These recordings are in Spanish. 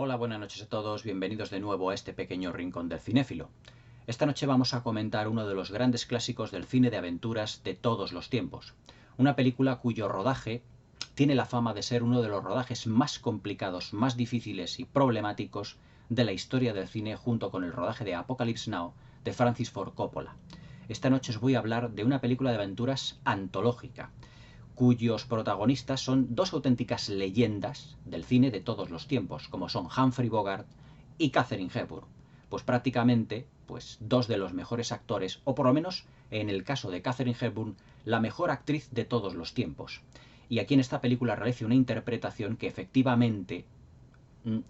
Hola, buenas noches a todos, bienvenidos de nuevo a este pequeño rincón del cinéfilo. Esta noche vamos a comentar uno de los grandes clásicos del cine de aventuras de todos los tiempos. Una película cuyo rodaje tiene la fama de ser uno de los rodajes más complicados, más difíciles y problemáticos de la historia del cine, junto con el rodaje de Apocalypse Now de Francis Ford Coppola. Esta noche os voy a hablar de una película de aventuras antológica, cuyos protagonistas son dos auténticas leyendas del cine de todos los tiempos, como son Humphrey Bogart y Katharine Hepburn. Pues prácticamente, dos de los mejores actores, o por lo menos en el caso de Katharine Hepburn, la mejor actriz de todos los tiempos. Y aquí en esta película realiza una interpretación que efectivamente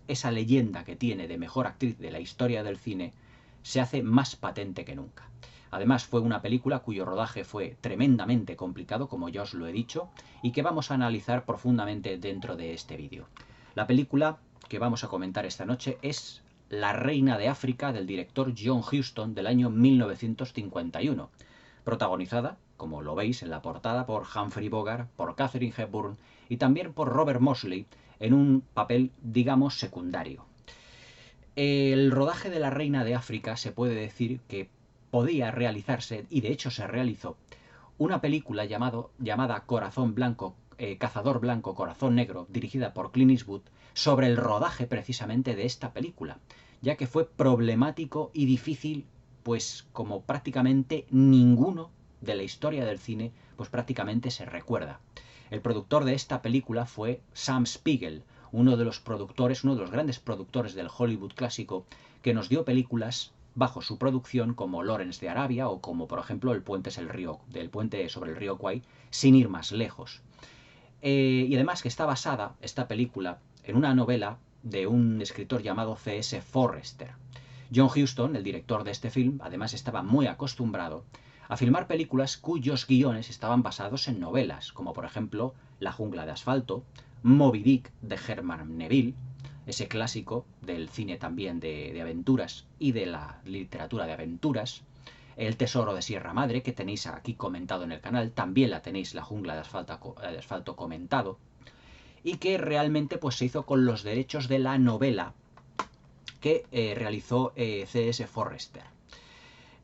esa leyenda que tiene de mejor actriz de la historia del cine se hace más patente que nunca. Además, fue una película cuyo rodaje fue tremendamente complicado, como ya os lo he dicho, y que vamos a analizar profundamente dentro de este vídeo. La película que vamos a comentar esta noche es La Reina de África, del director John Huston, del año 1951, protagonizada, como lo veis en la portada, por Humphrey Bogart, por Katharine Hepburn y también por Robert Mosley, en un papel, digamos, secundario. El rodaje de La Reina de África se puede decir que podía realizarse, y de hecho se realizó, una película llamada Corazón Blanco, Cazador Blanco, Corazón Negro, dirigida por Clint Eastwood, sobre el rodaje precisamente de esta película, ya que fue problemático y difícil, pues como prácticamente ninguno de la historia del cine, pues prácticamente se recuerda. El productor de esta película fue Sam Spiegel, uno de los grandes productores del Hollywood clásico, que nos dio películas bajo su producción como Lawrence de Arabia o como por ejemplo El puente sobre el río Kwai, sin ir más lejos. Y además que está basada esta película en una novela de un escritor llamado C.S. Forrester. John Huston, el director de este film, además estaba muy acostumbrado a filmar películas cuyos guiones estaban basados en novelas, como por ejemplo La jungla de asfalto, Moby Dick de Herman Melville, ese clásico del cine también de aventuras y de la literatura de aventuras, El tesoro de Sierra Madre, que tenéis aquí comentado en el canal, también la tenéis, La jungla de asfalto comentado, y que realmente pues se hizo con los derechos de la novela que realizó C.S. Forrester.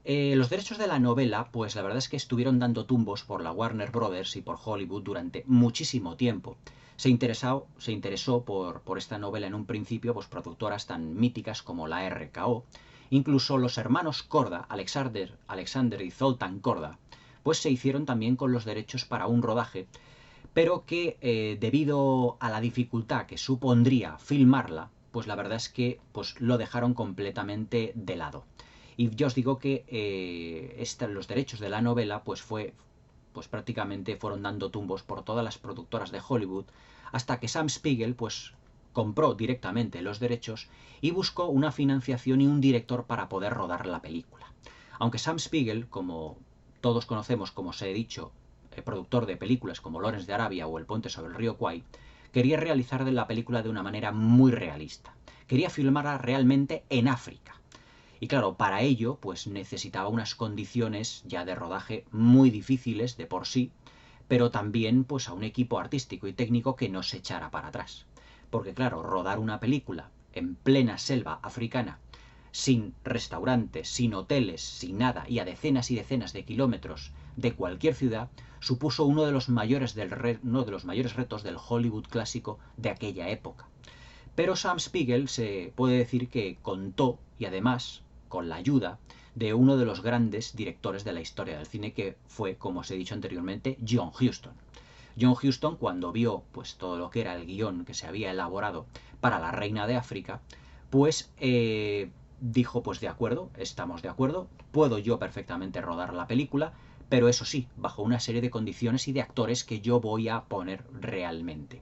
Los derechos de la novela, pues la verdad es que estuvieron dando tumbos por la Warner Brothers y por Hollywood durante muchísimo tiempo. Se interesó por esta novela en un principio, pues productoras tan míticas como la RKO, incluso los hermanos Korda, Alexander y Zoltan Korda, pues se hicieron también con los derechos para un rodaje, pero que debido a la dificultad que supondría filmarla, pues la verdad es que pues lo dejaron completamente de lado. Y yo os digo que los derechos de la novela pues prácticamente fueron dando tumbos por todas las productoras de Hollywood, hasta que Sam Spiegel pues compró directamente los derechos y buscó una financiación y un director para poder rodar la película. Aunque Sam Spiegel, como todos conocemos, como os he dicho, productor de películas como Lawrence de Arabia o El puente sobre el río Kwai, quería realizar la película de una manera muy realista. Quería filmarla realmente en África. Y claro, para ello pues necesitaba unas condiciones ya de rodaje muy difíciles de por sí, pero también pues a un equipo artístico y técnico que no se echara para atrás. Porque claro, rodar una película en plena selva africana, sin restaurantes, sin hoteles, sin nada, y a decenas y decenas de kilómetros de cualquier ciudad, supuso uno de los mayores retos del Hollywood clásico de aquella época. Pero Sam Spiegel se puede decir que contó, y además con la ayuda de uno de los grandes directores de la historia del cine, que fue, como os he dicho anteriormente, John Huston. John Huston, cuando vio pues todo lo que era el guión que se había elaborado para La Reina de África, pues dijo, pues de acuerdo, estamos de acuerdo, puedo yo perfectamente rodar la película, pero eso sí, bajo una serie de condiciones y de actores que yo voy a poner realmente.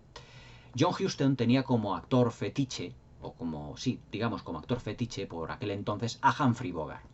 John Huston tenía como actor fetiche, o como, sí, digamos como actor fetiche por aquel entonces, a Humphrey Bogart.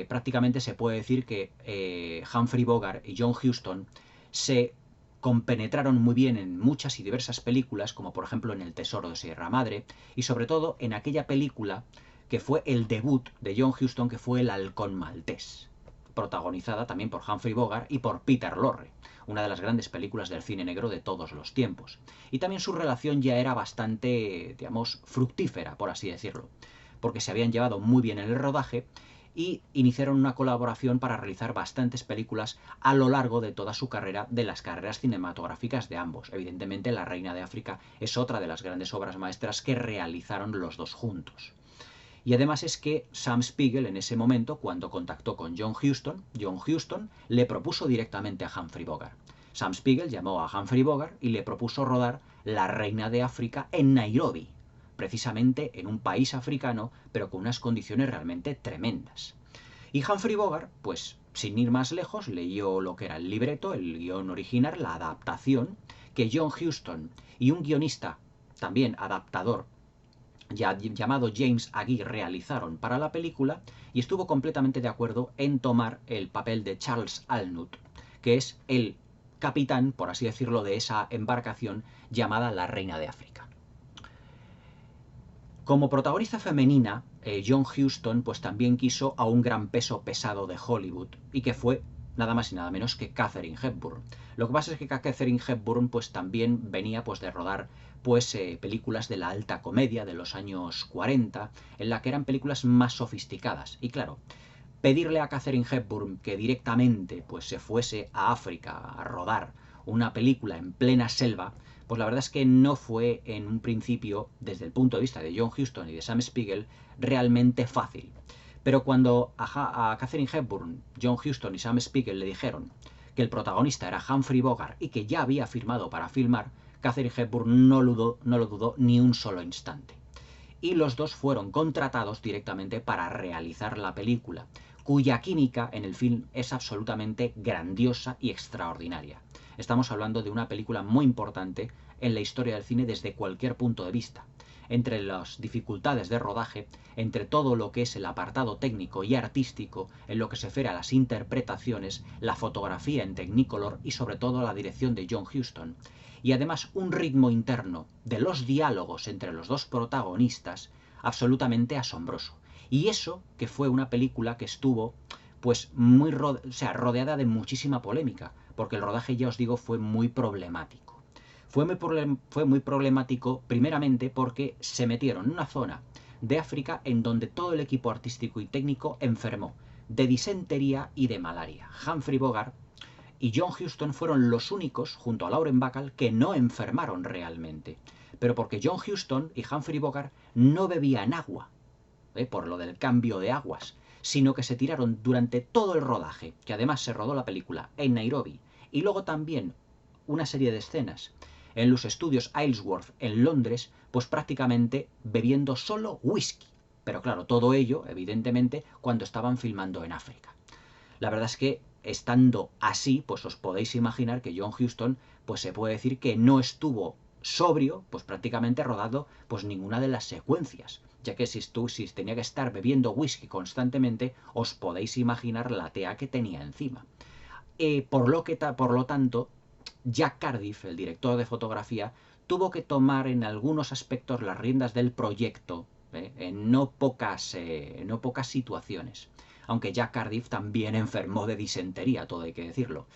Prácticamente se puede decir que Humphrey Bogart y John Huston se compenetraron muy bien en muchas y diversas películas, como por ejemplo en El tesoro de Sierra Madre, y sobre todo en aquella película que fue el debut de John Huston, que fue El halcón maltés. protagonizada también por Humphrey Bogart y por Peter Lorre, una de las grandes películas del cine negro de todos los tiempos. Y también su relación ya era bastante, digamos, fructífera, por así decirlo, porque se habían llevado muy bien en el rodaje y iniciaron una colaboración para realizar bastantes películas a lo largo de toda su carrera, de las carreras cinematográficas de ambos. Evidentemente, La Reina de África es otra de las grandes obras maestras que realizaron los dos juntos. Y además es que Sam Spiegel en ese momento, cuando contactó con John Huston le propuso directamente a Humphrey Bogart. Sam Spiegel llamó a Humphrey Bogart y le propuso rodar La Reina de África en Nairobi, precisamente en un país africano, pero con unas condiciones realmente tremendas. Y Humphrey Bogart, pues sin ir más lejos, leyó lo que era el libreto, el guión original, la adaptación, que John Huston y un guionista, también adaptador, llamado James Agee, realizaron para la película, y estuvo completamente de acuerdo en tomar el papel de Charles Alnut, que es el capitán, por así decirlo, de esa embarcación llamada La Reina de África. Como protagonista femenina, John Huston pues también quiso a un gran peso pesado de Hollywood, y que fue nada más y nada menos que Katharine Hepburn. Lo que pasa es que Katharine Hepburn pues también venía pues de rodar pues películas de la alta comedia de los años 40, en la que eran películas más sofisticadas. Y claro, pedirle a Katharine Hepburn que directamente pues se fuese a África a rodar una película en plena selva, pues la verdad es que no fue en un principio, desde el punto de vista de John Huston y de Sam Spiegel, realmente fácil. Pero cuando a Katharine Hepburn, John Huston y Sam Spiegel le dijeron que el protagonista era Humphrey Bogart y que ya había firmado para filmar, Katharine Hepburn no lo dudó ni un solo instante. Y los dos fueron contratados directamente para realizar la película, cuya química en el film es absolutamente grandiosa y extraordinaria. Estamos hablando de una película muy importante en la historia del cine desde cualquier punto de vista. Entre las dificultades de rodaje, entre todo lo que es el apartado técnico y artístico, en lo que se refiere a las interpretaciones, la fotografía en Technicolor y sobre todo la dirección de John Huston, y además un ritmo interno de los diálogos entre los dos protagonistas absolutamente asombroso. Y eso que fue una película que estuvo pues muy rodeada de muchísima polémica, porque el rodaje, ya os digo, fue muy problemático. Fue muy problemático primeramente porque se metieron en una zona de África en donde todo el equipo artístico y técnico enfermó de disentería y de malaria. Humphrey Bogart y John Huston fueron los únicos, junto a Lauren Bacall, que no enfermaron realmente. Pero porque John Huston y Humphrey Bogart no bebían agua, por lo del cambio de aguas, sino que se tiraron durante todo el rodaje, que además se rodó la película en Nairobi, y luego también una serie de escenas en los estudios Isleworth en Londres, pues prácticamente bebiendo solo whisky. Pero claro, todo ello, evidentemente, cuando estaban filmando en África. La verdad es que, estando así, pues os podéis imaginar que John Huston, pues se puede decir que no estuvo sobrio, pues prácticamente rodando pues ninguna de las secuencias, ya que si tenía que estar bebiendo whisky constantemente, os podéis imaginar la tea que tenía encima. Por lo tanto, Jack Cardiff, el director de fotografía, tuvo que tomar en algunos aspectos las riendas del proyecto, en no pocas situaciones. Aunque Jack Cardiff también enfermó de disentería, todo hay que decirlo.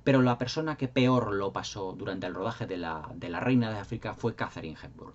Pero la persona que peor lo pasó durante el rodaje de la Reina de África fue Katharine Hepburn.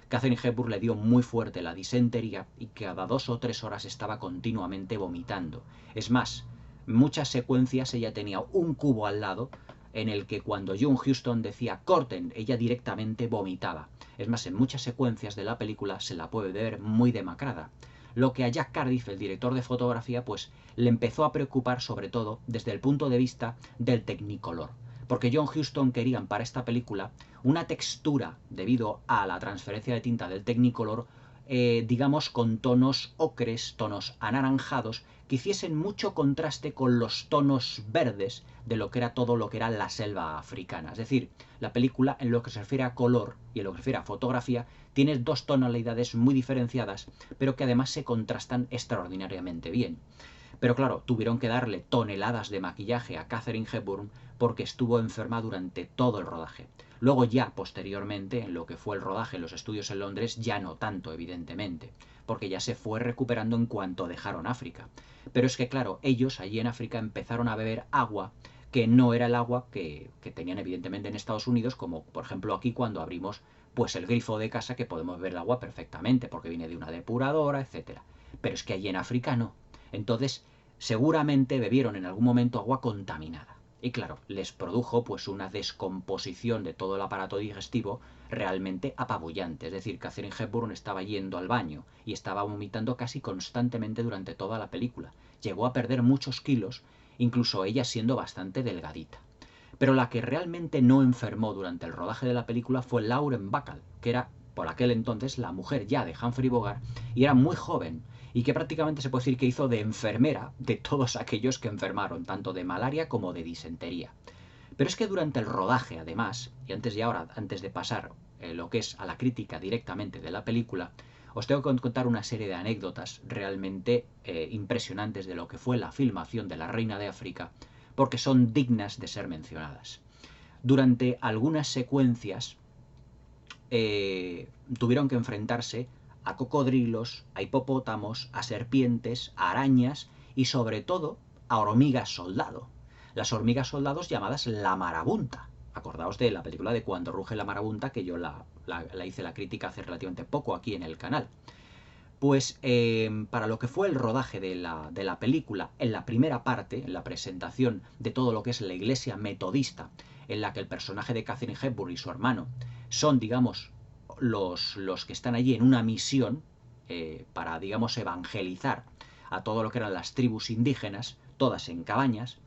Katharine Hepburn le dio muy fuerte la disentería y cada 2 o 3 horas estaba continuamente vomitando. Es más, en muchas secuencias ella tenía un cubo al lado en el que cuando John Huston decía corten, ella directamente vomitaba. Es más, en muchas secuencias de la película se la puede ver muy demacrada. Lo que a Jack Cardiff, el director de fotografía, pues le empezó a preocupar sobre todo desde el punto de vista del Technicolor. Porque John Huston querían para esta película una textura, debido a la transferencia de tinta del Technicolor, digamos con tonos ocres, tonos anaranjados, que hiciesen mucho contraste con los tonos verdes de lo que era todo lo que era la selva africana. Es decir, la película, en lo que se refiere a color y en lo que se refiere a fotografía, tiene 2 tonalidades muy diferenciadas, pero que además se contrastan extraordinariamente bien. Pero claro, tuvieron que darle toneladas de maquillaje a Katharine Hepburn porque estuvo enferma durante todo el rodaje. Luego ya, posteriormente, en lo que fue el rodaje en los estudios en Londres, ya no tanto, evidentemente, porque ya se fue recuperando en cuanto dejaron África. Pero es que, claro, ellos allí en África empezaron a beber agua que no era el agua que tenían evidentemente en Estados Unidos, como por ejemplo aquí cuando abrimos pues el grifo de casa, que podemos beber el agua perfectamente, porque viene de una depuradora, etcétera. Pero es que allí en África no. Entonces, seguramente bebieron en algún momento agua contaminada. Y claro, les produjo pues una descomposición de todo el aparato digestivo realmente apabullante. Es decir, Katharine Hepburn estaba yendo al baño y estaba vomitando casi constantemente durante toda la película. Llegó a perder muchos kilos, incluso ella siendo bastante delgadita. Pero la que realmente no enfermó durante el rodaje de la película fue Lauren Bacall, que era por aquel entonces la mujer ya de Humphrey Bogart y era muy joven, y que prácticamente se puede decir que hizo de enfermera de todos aquellos que enfermaron, tanto de malaria como de disentería. Pero es que durante el rodaje, además, y antes de pasar lo que es a la crítica directamente de la película, os tengo que contar una serie de anécdotas realmente impresionantes de lo que fue la filmación de La Reina de África, porque son dignas de ser mencionadas. Durante algunas secuencias tuvieron que enfrentarse a cocodrilos, a hipopótamos, a serpientes, a arañas y sobre todo a hormigas soldado. Las hormigas soldados llamadas la marabunta. Acordaos de la película de Cuando ruge la marabunta, que yo la hice la crítica hace relativamente poco aquí en el canal. Pues para lo que fue el rodaje de la película, en la primera parte, en la presentación de todo lo que es la iglesia metodista, en la que el personaje de Katharine Hepburn y su hermano son, digamos, los que están allí en una misión para, digamos, evangelizar a todo lo que eran las tribus indígenas, todas en cabañas.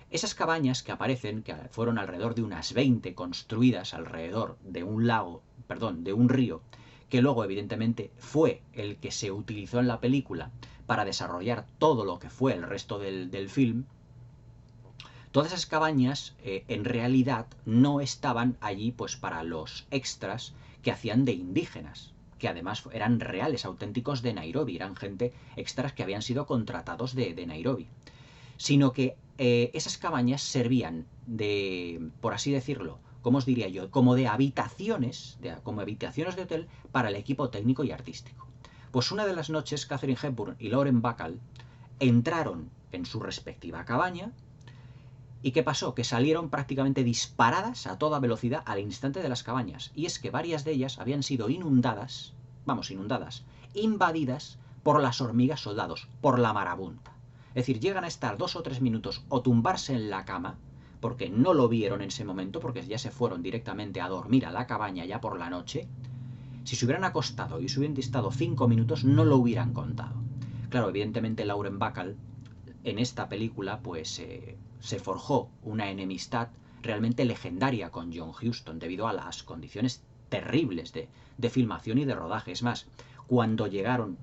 Esas cabañas que aparecen, que fueron alrededor de unas 20 construidas alrededor de un lago, perdón, de un río, que luego evidentemente fue el que se utilizó en la película para desarrollar todo lo que fue el resto del film. Todas esas cabañas en realidad no estaban allí pues para los extras que hacían de indígenas, que además eran reales, auténticos de Nairobi, eran gente extras que habían sido contratados de Nairobi, sino que esas cabañas servían de, por así decirlo, ¿cómo os diría yo? Como de habitaciones, como habitaciones de hotel para el equipo técnico y artístico. Pues una de las noches, Katharine Hepburn y Lauren Bacall entraron en su respectiva cabaña. ¿Y qué pasó? Que salieron prácticamente disparadas a toda velocidad al instante de las cabañas. Y es que varias de ellas habían sido inundadas, invadidas por las hormigas soldados, por la marabunta. Es decir, llegan a estar 2 o 3 minutos o tumbarse en la cama, porque no lo vieron en ese momento, porque ya se fueron directamente a dormir a la cabaña ya por la noche. Si se hubieran acostado y se hubieran estado 5 minutos, no lo hubieran contado. Claro, evidentemente Lauren Bacall en esta película pues se forjó una enemistad realmente legendaria con John Huston debido a las condiciones terribles de filmación y de rodaje. Es más, cuando llegaron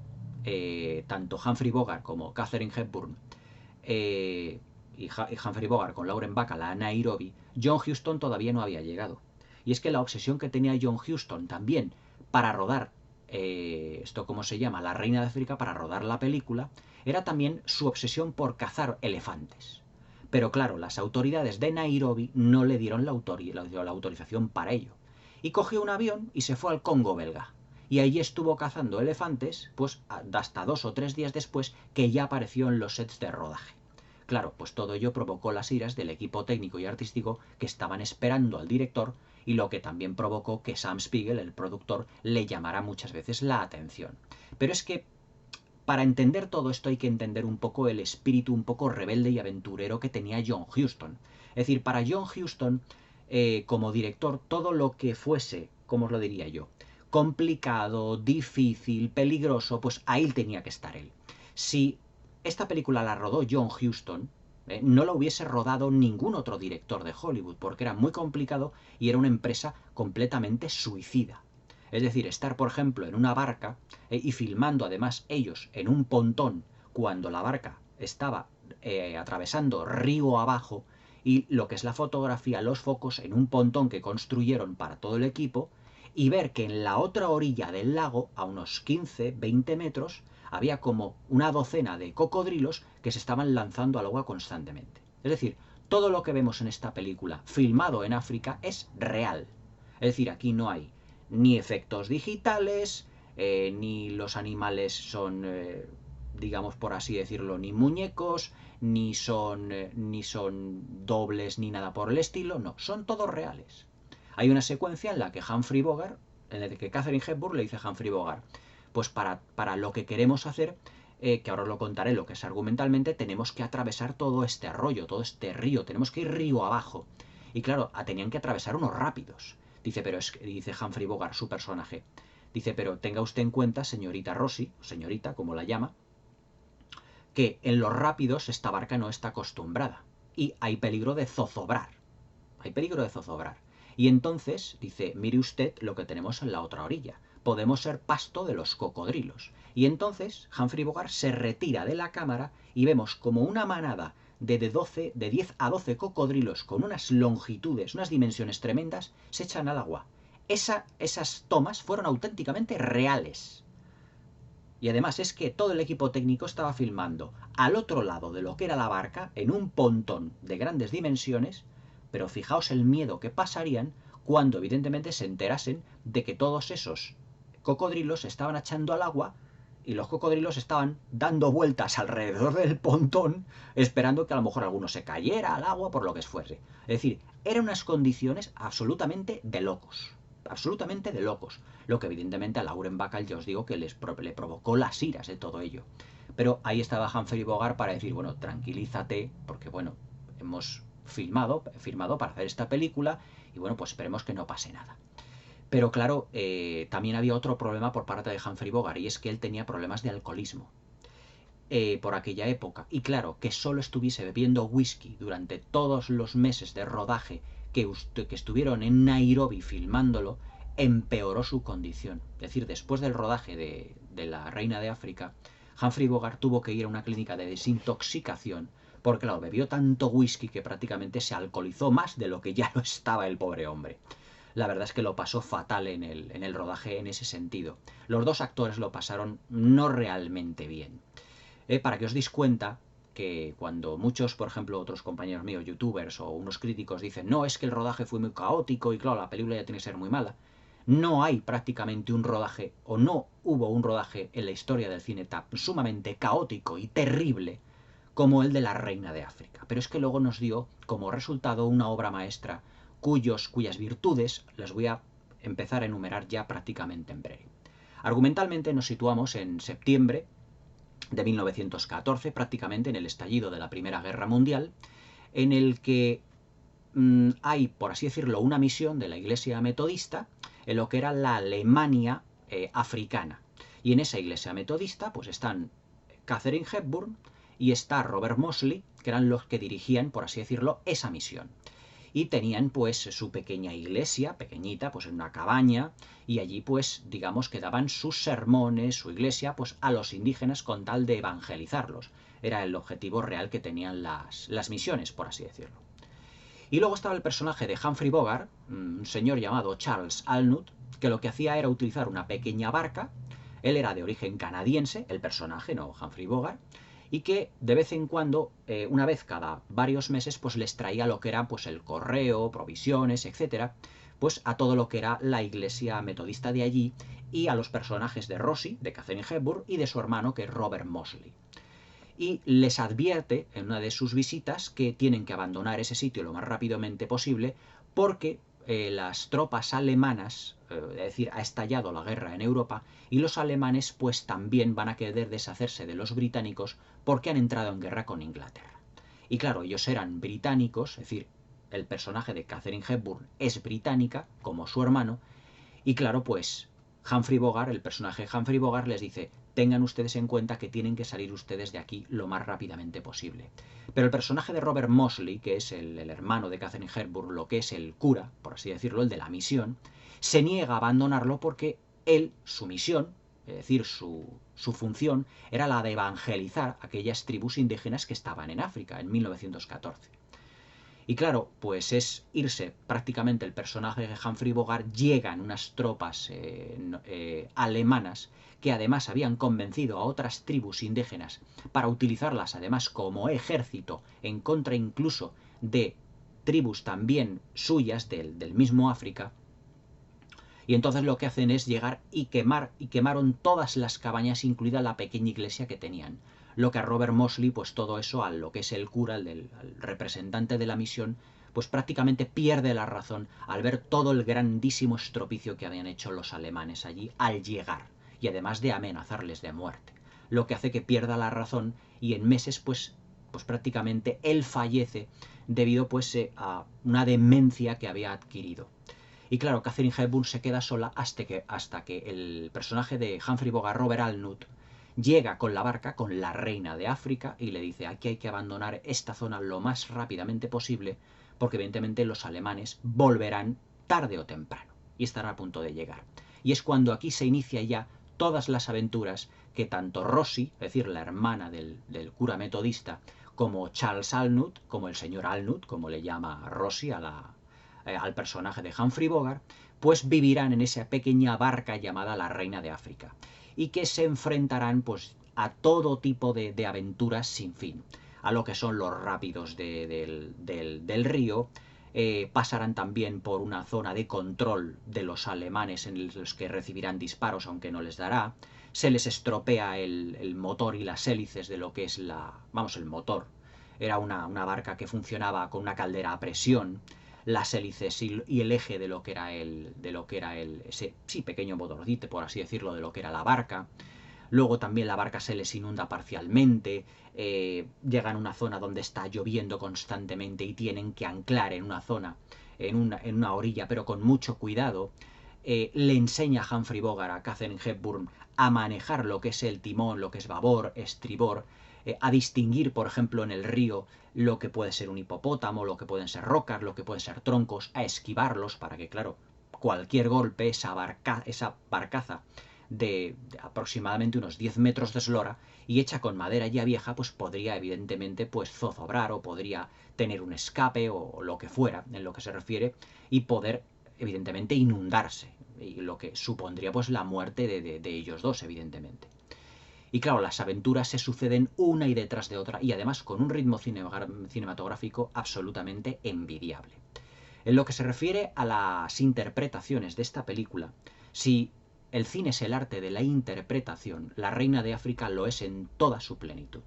tanto Humphrey Bogart como Katharine Hepburn y Humphrey Bogart con Lauren Bacall a Nairobi, John Huston todavía no había llegado. Y es que la obsesión que tenía John Huston también para rodar esto como se llama, La Reina de África, para rodar la película, era también su obsesión por cazar elefantes. Pero claro, las autoridades de Nairobi no le dieron la autorización para ello. Y cogió un avión y se fue al Congo belga. Y allí estuvo cazando elefantes, pues hasta 2 o 3 días después que ya apareció en los sets de rodaje. Claro, pues todo ello provocó las iras del equipo técnico y artístico que estaban esperando al director, y lo que también provocó que Sam Spiegel, el productor, le llamara muchas veces la atención. Pero es que para entender todo esto hay que entender un poco el espíritu un poco rebelde y aventurero que tenía John Huston. Es decir, para John Huston, como director, todo lo que fuese, ¿cómo os lo diría yo?, complicado, difícil, peligroso, pues ahí tenía que estar él. Si esta película la rodó John Huston, no la hubiese rodado ningún otro director de Hollywood, porque era muy complicado y era una empresa completamente suicida. Es decir, estar, por ejemplo, en una barca y filmando además ellos en un pontón cuando la barca estaba atravesando río abajo, y lo que es la fotografía, los focos en un pontón que construyeron para todo el equipo, y ver que en la otra orilla del lago, a unos 15-20 metros, había como una docena de cocodrilos que se estaban lanzando al agua constantemente. Es decir, todo lo que vemos en esta película filmado en África es real. Es decir, aquí no hay ni efectos digitales, ni los animales son, digamos por así decirlo, ni muñecos, ni son dobles, ni nada por el estilo. No, son todos reales. Hay una secuencia en la que Humphrey Bogart, en la que Katharine Hepburn le dice a Humphrey Bogart, pues para lo que queremos hacer, que ahora os lo contaré, lo que es argumentalmente, tenemos que atravesar todo este arroyo, todo este río, tenemos que ir río abajo. Y claro, tenían que atravesar unos rápidos. Dice, pero dice Humphrey Bogart, su personaje, dice, pero tenga usted en cuenta, señorita Rossi, señorita, como la llama, que en los rápidos esta barca no está acostumbrada y hay peligro de zozobrar. Hay peligro de zozobrar. Y entonces, dice, mire usted lo que tenemos en la otra orilla. Podemos ser pasto de los cocodrilos. Y entonces Humphrey Bogart se retira de la cámara y vemos como una manada de 10 a 12 cocodrilos con unas longitudes, unas dimensiones tremendas, se echan al agua. Esas tomas fueron auténticamente reales. Y además es que todo el equipo técnico estaba filmando al otro lado de lo que era la barca, en un pontón de grandes dimensiones, pero fijaos el miedo que pasarían cuando evidentemente se enterasen de que todos esos cocodrilos se estaban echando al agua y los cocodrilos estaban dando vueltas alrededor del pontón esperando que a lo mejor alguno se cayera al agua por lo que fuese. Es decir, eran unas condiciones absolutamente de locos. Absolutamente de locos. Lo que evidentemente a Lauren Bacall ya os digo que le provocó las iras de todo ello. Pero ahí estaba Humphrey Bogart para decir, bueno, tranquilízate, porque bueno, hemos firmado para hacer esta película y bueno, pues esperemos que no pase nada. Pero claro, también había otro problema por parte de Humphrey Bogart y es que él tenía problemas de alcoholismo por aquella época. Y claro, que solo estuviese bebiendo whisky durante todos los meses de rodaje que estuvieron en Nairobi filmándolo, empeoró su condición. Es decir, después del rodaje de La Reina de África, Humphrey Bogart tuvo que ir a una clínica de desintoxicación porque, claro, bebió tanto whisky que prácticamente se alcoholizó más de lo que ya lo estaba el pobre hombre. La verdad es que lo pasó fatal en el rodaje en ese sentido. Los dos actores lo pasaron no realmente bien. Para que os deis cuenta que cuando muchos, por ejemplo, otros compañeros míos, youtubers o unos críticos dicen no, es que el rodaje fue muy caótico y claro, la película ya tiene que ser muy mala, no hay prácticamente un rodaje, o no hubo un rodaje en la historia del cine tan sumamente caótico y terrible como el de La Reina de África. Pero es que luego nos dio como resultado una obra maestra cuyas virtudes las voy a empezar a enumerar ya prácticamente en breve. Argumentalmente nos situamos en septiembre de 1914, prácticamente en el estallido de la Primera Guerra Mundial, en el que hay, por así decirlo, una misión de la Iglesia Metodista en lo que era la Alemania africana. Y en esa Iglesia Metodista pues están Katharine Hepburn y está Robert Mosley, que eran los que dirigían, por así decirlo, esa misión. Y tenían pues su pequeña iglesia, pequeñita, pues en una cabaña, y allí pues digamos que daban sus sermones, su iglesia, pues a los indígenas con tal de evangelizarlos. Era el objetivo real que tenían las misiones, por así decirlo. Y luego estaba el personaje de Humphrey Bogart, un señor llamado Charles Alnut, que lo que hacía era utilizar una pequeña barca. Él era de origen canadiense, el personaje, no Humphrey Bogart, y que de vez en cuando, una vez cada varios meses, pues les traía lo que era pues el correo, provisiones, etcétera, pues a todo lo que era la iglesia metodista de allí y a los personajes de Rosie, de Katharine Hepburn, y de su hermano, que es Robert Mosley. Y les advierte en una de sus visitas que tienen que abandonar ese sitio lo más rápidamente posible porque las tropas alemanas, es decir, ha estallado la guerra en Europa y los alemanes pues también van a querer deshacerse de los británicos porque han entrado en guerra con Inglaterra. Y claro, ellos eran británicos, es decir, el personaje de Katharine Hepburn es británica, como su hermano, y claro, pues Humphrey Bogart, el personaje de Humphrey Bogart les dice, tengan ustedes en cuenta que tienen que salir ustedes de aquí lo más rápidamente posible. Pero el personaje de Robert Mosley, que es el hermano de Katharine Hepburn, lo que es el cura, por así decirlo, el de la misión, se niega a abandonarlo porque él, su misión, es decir, su función, era la de evangelizar aquellas tribus indígenas que estaban en África en 1914. Y claro, pues es irse prácticamente el personaje de Humphrey Bogart, llegan unas tropas alemanas que además habían convencido a otras tribus indígenas para utilizarlas además como ejército en contra incluso de tribus también suyas del mismo África, y entonces lo que hacen es llegar y quemaron todas las cabañas, incluida la pequeña iglesia que tenían. Lo que a Robert Mosley, pues todo eso, a lo que es el cura, el representante de la misión, pues prácticamente pierde la razón al ver todo el grandísimo estropicio que habían hecho los alemanes allí al llegar, y además de amenazarles de muerte. Lo que hace que pierda la razón y en meses, pues prácticamente él fallece debido pues a una demencia que había adquirido. Y claro, Katharine Hepburn se queda sola hasta que el personaje de Humphrey Bogart, Robert Alnut, llega con la barca, con la reina de África, y le dice: aquí hay que abandonar esta zona lo más rápidamente posible, porque evidentemente los alemanes volverán tarde o temprano, y estarán a punto de llegar. Y es cuando aquí se inicia ya todas las aventuras que tanto Rosie, es decir, la hermana del cura metodista, como Charles Alnut, como el señor Alnut, como le llama Rosie al personaje de Humphrey Bogart, pues vivirán en esa pequeña barca llamada la Reina de África, y que se enfrentarán pues a todo tipo de aventuras sin fin, a lo que son los rápidos del río. Pasarán también por una zona de control de los alemanes en los que recibirán disparos aunque no les dará. Se les estropea el motor y las hélices de lo que es el motor. Era una barca que funcionaba con una caldera a presión, las hélices y el eje de lo que era ese pequeño motorcito, por así decirlo, de lo que era la barca. Luego también la barca se les inunda parcialmente, llegan a una zona donde está lloviendo constantemente y tienen que anclar en una zona, en una orilla, pero con mucho cuidado. Le enseña a Humphrey Bogart a Katharine Hepburn a manejar lo que es el timón, lo que es babor, estribor, a distinguir, por ejemplo, en el río lo que puede ser un hipopótamo, lo que pueden ser rocas, lo que pueden ser troncos, a esquivarlos para que, claro, cualquier golpe, esa barcaza de aproximadamente unos 10 metros de eslora y hecha con madera ya vieja, pues podría evidentemente pues zozobrar o podría tener un escape o lo que fuera en lo que se refiere y poder evidentemente inundarse, y lo que supondría pues la muerte de ellos dos, evidentemente. Y claro, las aventuras se suceden una y detrás de otra y además con un ritmo cinematográfico absolutamente envidiable. En lo que se refiere a las interpretaciones de esta película, si el cine es el arte de la interpretación, La Reina de África lo es en toda su plenitud.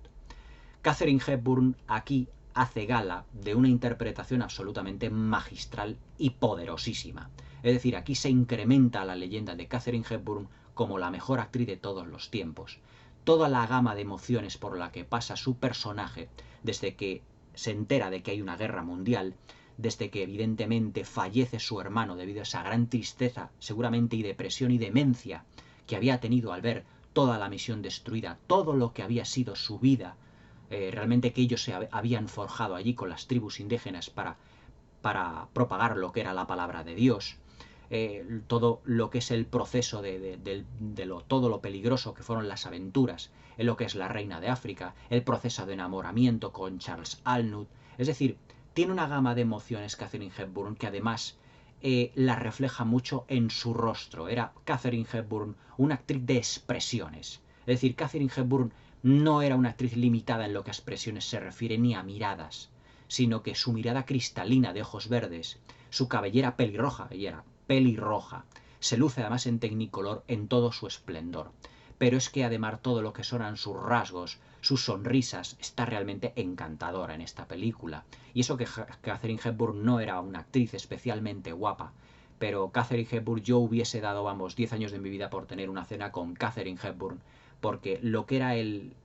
Katharine Hepburn aquí hace gala de una interpretación absolutamente magistral y poderosísima. Es decir, aquí se incrementa la leyenda de Katharine Hepburn como la mejor actriz de todos los tiempos. Toda la gama de emociones por la que pasa su personaje desde que se entera de que hay una guerra mundial, desde que evidentemente fallece su hermano debido a esa gran tristeza, seguramente, y depresión y demencia que había tenido al ver toda la misión destruida, todo lo que había sido su vida, realmente que ellos se habían forjado allí con las tribus indígenas para propagar lo que era la palabra de Dios. Todo lo que es el proceso todo lo peligroso que fueron las aventuras en lo que es la Reina de África, el proceso de enamoramiento con Charles Alnut. Es decir, tiene una gama de emociones Katharine Hepburn que además la refleja mucho en su rostro. Era Katharine Hepburn una actriz de expresiones. Es decir, Katharine Hepburn no era una actriz limitada en lo que a expresiones se refiere ni a miradas, sino que su mirada cristalina de ojos verdes, su cabellera pelirroja, y era pelirroja, se luce además en Technicolor en todo su esplendor. Pero es que además todo lo que son sus rasgos, sus sonrisas, está realmente encantadora en esta película. Y eso que Katharine Hepburn no era una actriz especialmente guapa, pero Katharine Hepburn, yo hubiese dado, 10 años de mi vida por tener una cena con Katharine Hepburn, porque lo que era el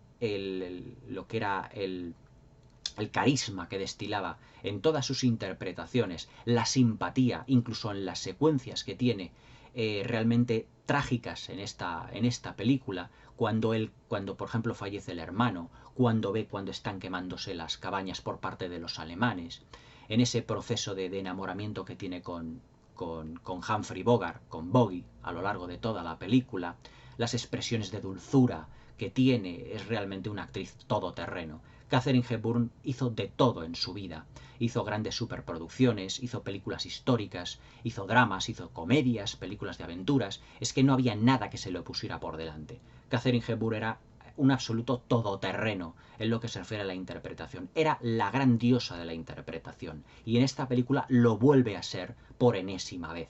carisma que destilaba en todas sus interpretaciones, la simpatía, incluso en las secuencias que tiene realmente trágicas en esta película, cuando por ejemplo fallece el hermano, cuando están quemándose las cabañas por parte de los alemanes, en ese proceso de enamoramiento que tiene con Humphrey Bogart, con Bogey, a lo largo de toda la película, las expresiones de dulzura que tiene, es realmente una actriz todoterreno. Katharine Hepburn hizo de todo en su vida. Hizo grandes superproducciones, hizo películas históricas, hizo dramas, hizo comedias, películas de aventuras. Es que no había nada que se le pusiera por delante. Katharine Hepburn era un absoluto todoterreno en lo que se refiere a la interpretación. Era la gran diosa de la interpretación. Y en esta película lo vuelve a ser por enésima vez.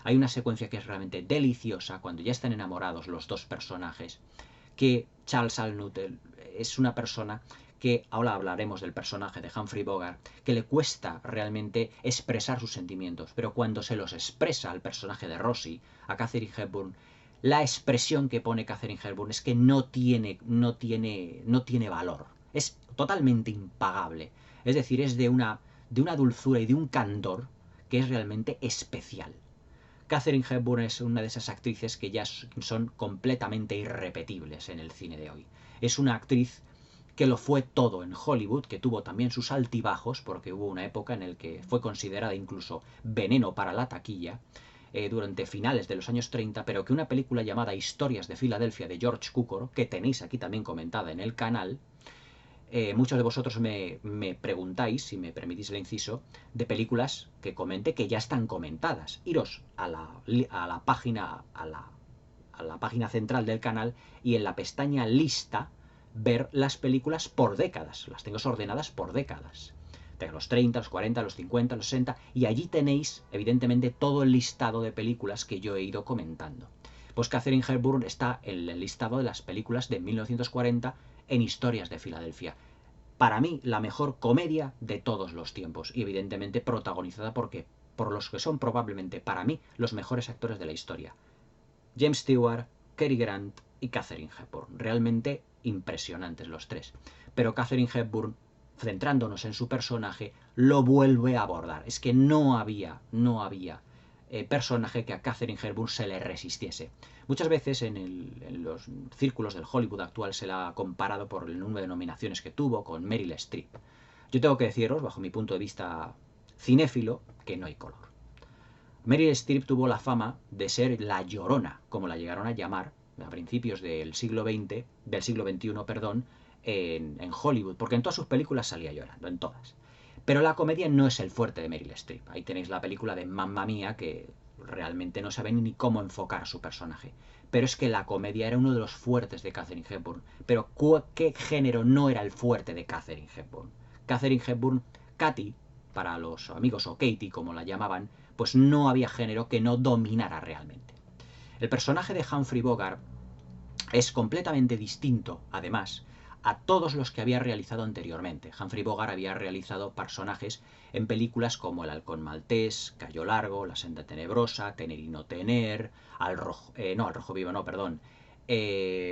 Hay una secuencia que es realmente deliciosa cuando ya están enamorados los dos personajes, que Charles Alnut es una persona que, ahora hablaremos del personaje de Humphrey Bogart, que le cuesta realmente expresar sus sentimientos, pero cuando se los expresa al personaje de Rosie, a Katharine Hepburn, la expresión que pone Katharine Hepburn es que no tiene valor, es totalmente impagable, es decir, es de una dulzura y de un candor que es realmente especial. Katharine Hepburn es una de esas actrices que ya son completamente irrepetibles en el cine de hoy. Es una actriz que lo fue todo en Hollywood, que tuvo también sus altibajos, porque hubo una época en la que fue considerada incluso veneno para la taquilla, durante finales de los años 30, pero que una película llamada Historias de Filadelfia de George Cukor, que tenéis aquí también comentada en el canal, muchos de vosotros me preguntáis, si me permitís el inciso, de películas que comenté que ya están comentadas. Iros a la página central del canal y en la pestaña lista ver las películas por décadas. Las tengo ordenadas por décadas. De los 30, los 40, los 50, los 60, y allí tenéis, evidentemente, todo el listado de películas que yo he ido comentando. Pues Katharine Hepburn está en el listado de las películas de 1940 en Historias de Filadelfia. Para mí, la mejor comedia de todos los tiempos, y evidentemente protagonizada por los que son probablemente, para mí, los mejores actores de la historia. James Stewart, Cary Grant y Katharine Hepburn. Realmente impresionantes los tres. Pero Katharine Hepburn, centrándonos en su personaje, lo vuelve a abordar. Es que no había personaje que a Katharine Hepburn se le resistiese. Muchas veces en los círculos del Hollywood actual se la ha comparado por el número de nominaciones que tuvo con Meryl Streep. Yo tengo que deciros, bajo mi punto de vista cinéfilo, que no hay color. Meryl Streep tuvo la fama de ser la llorona, como la llegaron a llamar a principios del siglo XXI, perdón, en Hollywood, porque en todas sus películas salía llorando, en todas. Pero la comedia no es el fuerte de Meryl Streep. Ahí tenéis la película de Mamma Mía, que realmente no saben ni cómo enfocar su personaje. Pero es que la comedia era uno de los fuertes de Katharine Hepburn. Pero ¿qué género no era el fuerte de Katharine Hepburn? Katharine Hepburn, Katy, para los amigos, o Katie, como la llamaban, pues no había género que no dominara realmente. El personaje de Humphrey Bogart es completamente distinto, además, a todos los que había realizado anteriormente. Humphrey Bogart había realizado personajes en películas como El halcón maltés, Cayo Largo, La senda tenebrosa, Tener y no tener, Al rojo vivo, no, perdón.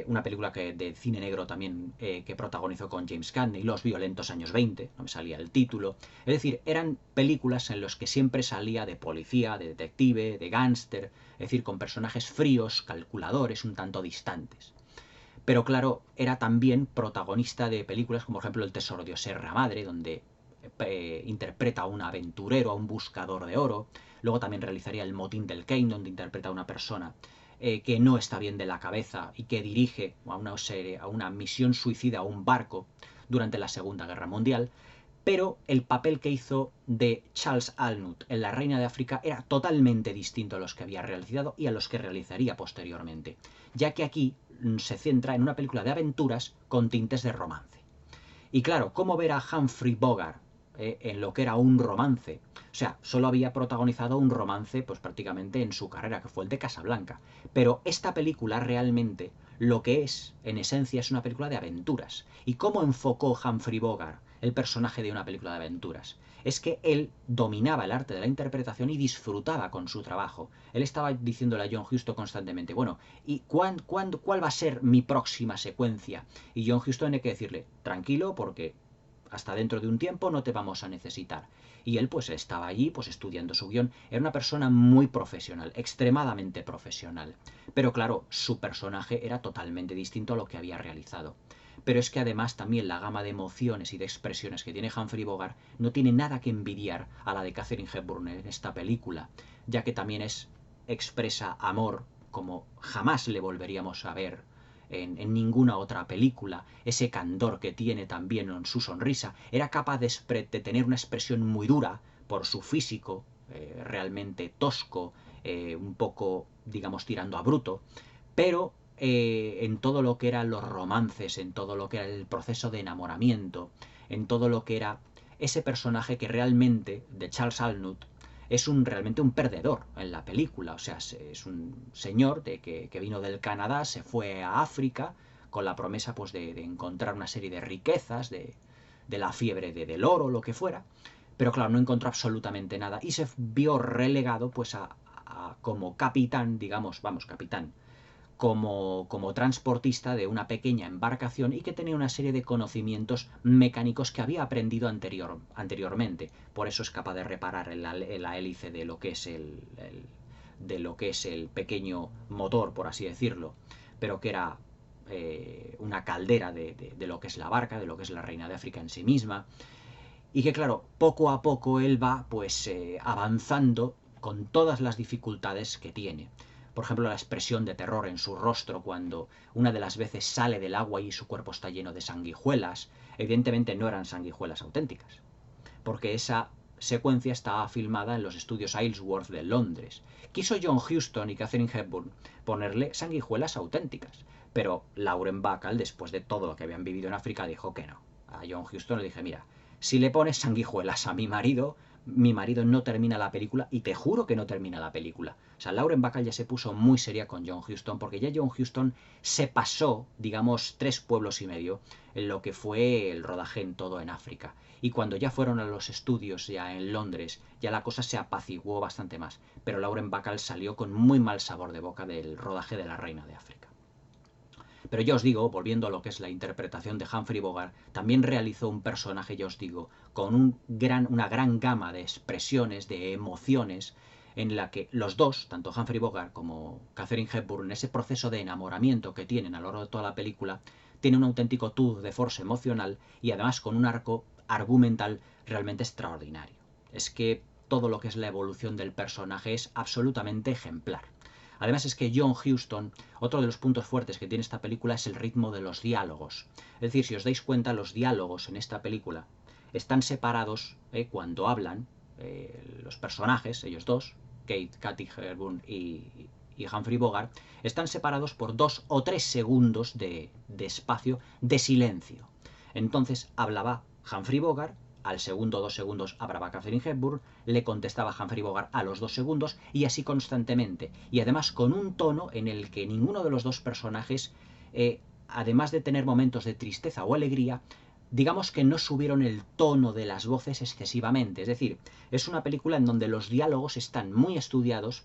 Una película de cine negro también que protagonizó con James Cagney, Los violentos años 20, no me salía el título. Es decir, eran películas en las que siempre salía de policía, de detective, de gángster, es decir, con personajes fríos, calculadores, un tanto distantes. Pero claro, era también protagonista de películas como por ejemplo El tesoro de Sierra Madre, donde interpreta a un aventurero, a un buscador de oro. Luego también realizaría El motín del Kane, donde interpreta a una persona que no está bien de la cabeza y que dirige a una misión suicida a un barco durante la Segunda Guerra Mundial. Pero el papel que hizo de Charles Alnut en La Reina de África era totalmente distinto a los que había realizado y a los que realizaría posteriormente, ya que aquí se centra en una película de aventuras con tintes de romance. Y claro, ¿cómo ver a Humphrey Bogart en lo que era un romance? O sea, solo había protagonizado un romance pues prácticamente en su carrera, que fue el de Casablanca. Pero esta película realmente lo que es, en esencia, es una película de aventuras. ¿Y cómo enfocó Humphrey Bogart el personaje de una película de aventuras? Es que él dominaba el arte de la interpretación y disfrutaba con su trabajo. Él estaba diciéndole a John Huston constantemente, bueno, ¿y cuál va a ser mi próxima secuencia? Y John Huston tiene que decirle, tranquilo, porque hasta dentro de un tiempo no te vamos a necesitar. Y él pues estaba allí pues estudiando su guión. Era una persona muy profesional, extremadamente profesional. Pero claro, su personaje era totalmente distinto a lo que había realizado. Pero es que además también la gama de emociones y de expresiones que tiene Humphrey Bogart no tiene nada que envidiar a la de Katharine Hepburn en esta película, ya que también expresa amor como jamás le volveríamos a ver en ninguna otra película. Ese candor que tiene también en su sonrisa. Era capaz de tener una expresión muy dura por su físico, realmente tosco, un poco, digamos, tirando a bruto, pero en todo lo que eran los romances, en todo lo que era el proceso de enamoramiento, en todo lo que era ese personaje que realmente, de Charles Alnut, es realmente un perdedor en la película. O sea, es un señor que vino del Canadá, se fue a África con la promesa pues, de encontrar una serie de riquezas, de la fiebre del oro, lo que fuera. Pero claro, no encontró absolutamente nada y se vio relegado pues como capitán, digamos, vamos, capitán, como transportista de una pequeña embarcación y que tenía una serie de conocimientos mecánicos que había aprendido anteriormente. Por eso es capaz de reparar en la hélice de lo que es de lo que es el pequeño motor, por así decirlo, pero que era una caldera de lo que es la barca, de lo que es la reina de África en sí misma. Y que claro, poco a poco él va pues avanzando con todas las dificultades que tiene. Por ejemplo, la expresión de terror en su rostro cuando una de las veces sale del agua y su cuerpo está lleno de sanguijuelas. Evidentemente no eran sanguijuelas auténticas, porque esa secuencia estaba filmada en los estudios Isleworth de Londres. Quiso John Huston y Katharine Hepburn ponerle sanguijuelas auténticas, pero Lauren Bacall, después de todo lo que habían vivido en África, dijo que no. A John Huston le dije, mira, si le pones sanguijuelas a mi marido no termina la película y te juro que no termina la película. O sea, Lauren Bacall ya se puso muy seria con John Huston porque ya John Huston se pasó, digamos, 3 pueblos y medio en lo que fue el rodaje en todo en África. Y cuando ya fueron a los estudios ya en Londres, ya la cosa se apaciguó bastante más. Pero Lauren Bacall salió con muy mal sabor de boca del rodaje de La Reina de África. Pero ya os digo, volviendo a lo que es la interpretación de Humphrey Bogart, también realizó un personaje, ya os digo, con una gran gama de expresiones, de emociones, en la que los dos, tanto Humphrey Bogart como Katharine Hepburn, en ese proceso de enamoramiento que tienen a lo largo de toda la película, tienen un auténtico tour de force emocional y además con un arco argumental realmente extraordinario. Es que todo lo que es la evolución del personaje es absolutamente ejemplar. Además es que John Huston, otro de los puntos fuertes que tiene esta película es el ritmo de los diálogos. Es decir, si os dais cuenta, los diálogos en esta película están separados cuando hablan los personajes, ellos dos, Kathy Hepburn y Humphrey Bogart, están separados por 2 o 3 segundos de espacio de silencio. Entonces hablaba Humphrey Bogart, al segundo 2 segundos hablaba Katharine Hepburn, le contestaba Humphrey Bogart a los 2 segundos y así constantemente. Y además con un tono en el que ninguno de los dos personajes, además de tener momentos de tristeza o alegría, digamos que no subieron el tono de las voces excesivamente. Es decir, es una película en donde los diálogos están muy estudiados